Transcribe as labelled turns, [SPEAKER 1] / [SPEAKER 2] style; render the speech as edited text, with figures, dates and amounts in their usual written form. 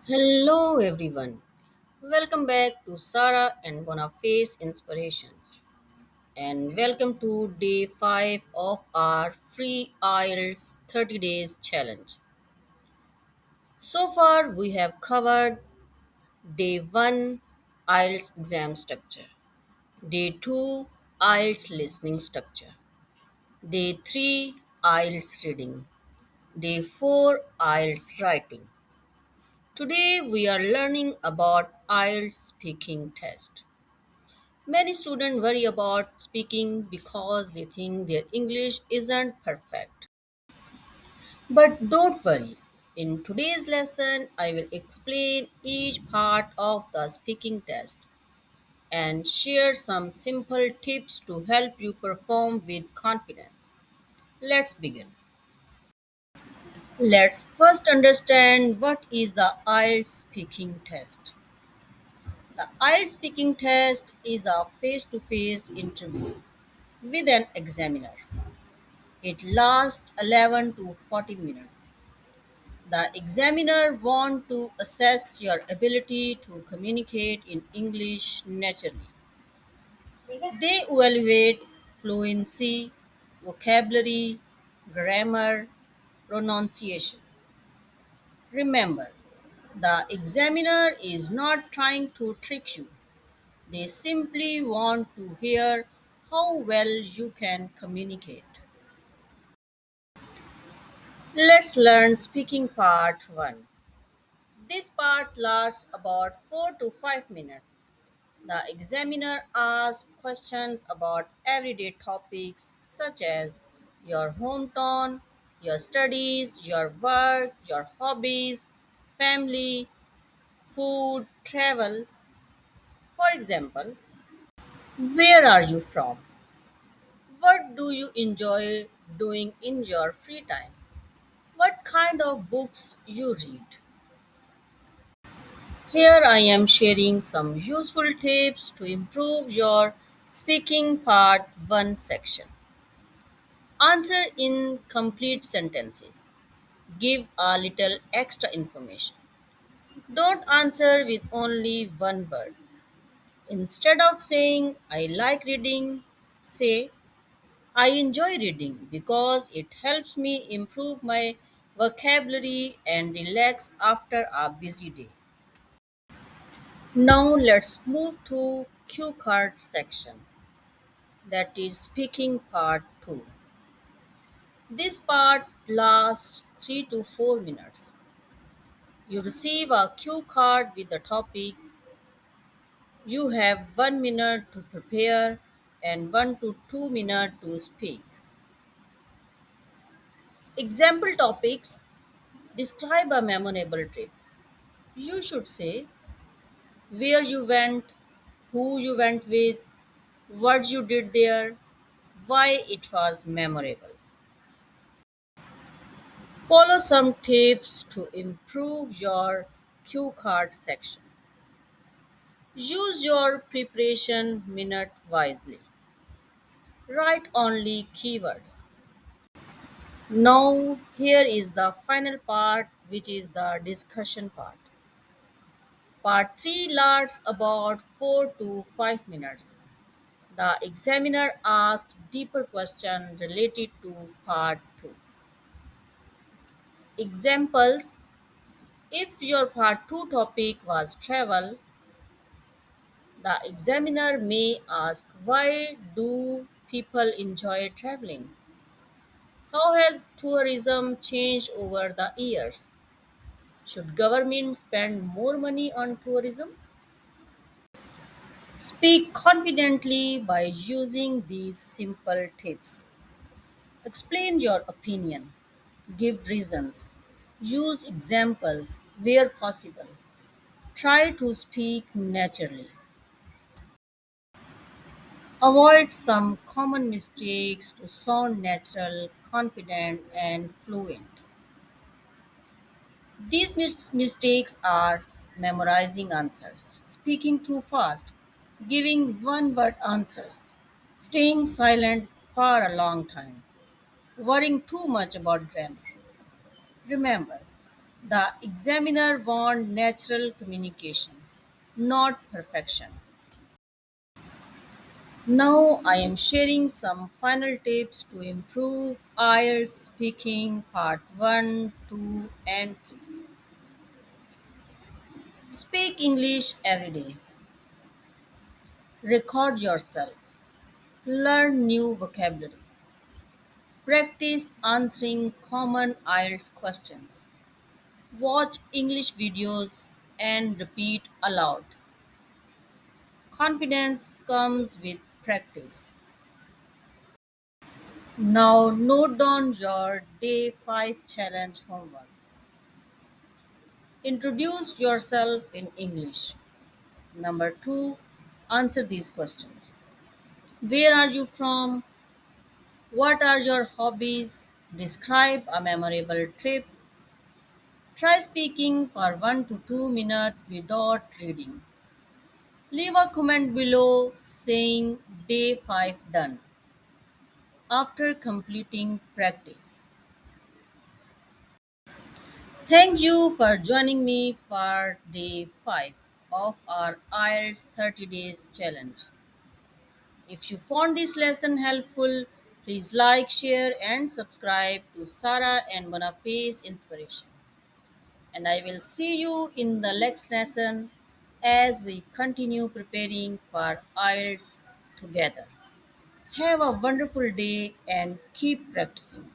[SPEAKER 1] Hello everyone. Welcome back to Sarah and Boniface Inspirations. And welcome to day 5 of our free IELTS 30 days challenge. So far we have covered day 1 IELTS exam structure, day 2 IELTS listening structure, day 3 IELTS reading, day 4 IELTS writing. Today we are learning about IELTS speaking test. Many students worry about speaking because they think their English isn't perfect. But don't worry. In today's lesson, I will explain each part of the speaking test and share some simple tips to help you perform with confidence. Let's begin. Let's first understand what is the IELTS speaking test. The IELTS speaking test is a face to face interview with an examiner. It lasts 11 to 40 minutes. The examiner wants to assess your ability to communicate in English naturally. They evaluate fluency, vocabulary, grammar, pronunciation. Remember, the examiner is not trying to trick you. They simply want to hear how well you can communicate. Let's learn speaking part 1. This part lasts about 4 to 5 minutes. The examiner asks questions about everyday topics such as your hometown, your studies, your work, your hobbies, family, food, travel. For example, where are you from? What do you enjoy doing in your free time? What kind of books you read? Here I am sharing some useful tips to improve your speaking part 1 section. Answer in complete sentences. Give a little extra information. Don't answer with only one word. Instead of saying I like reading, say I enjoy reading because it helps me improve my vocabulary and relax after a busy day. Now let's move to cue card section, that is speaking part 2. This part lasts 3 to 4 minutes. You receive a cue card with the topic. You have 1 minute to prepare and 1 to 2 minutes to speak. Example topics: describe a memorable trip. You should say where you went, who you went with, what you did there, why it was memorable. Follow some tips to improve your cue card section. Use your preparation minute wisely. Write only keywords. Now, here is the final part, which is the discussion part. Part 3 lasts about 4 to 5 minutes. The examiner asked deeper questions related to part 2. Examples: if your part 2 topic was travel, the examiner may ask why do people enjoy traveling? How has tourism changed over the years? Should government spend more money on tourism? Speak confidently by using these simple tips. Explain your opinion. Give reasons. Use examples where possible. Try to speak naturally. Avoid some common mistakes to sound natural, confident, and fluent. These mistakes are memorizing answers, speaking too fast, giving one word answers, staying silent for a long time, worrying too much about grammar. Remember, The examiner want natural communication, not perfection. Now I am sharing some final tips to improve IELTS speaking part 1, 2 and 3. Speak English every day. Record yourself. Learn new vocabulary. Practice answering common IELTS questions. Watch English videos and repeat aloud. Confidence comes with practice. Now note down your day 5 challenge homework. Introduce yourself in English. Number 2, answer these questions. Where are you from? What are your hobbies? Describe a memorable trip. Try speaking for 1 to 2 minutes without reading. Leave a comment below saying day 5 done after completing practice. Thank you for joining me for day 5 of our IELTS 30 days challenge. If you found this lesson helpful, please like, share, and subscribe to Sarah and Bonaface Inspiration. And I will see you in the next lesson as we continue preparing for IELTS together. Have a wonderful day and keep practicing.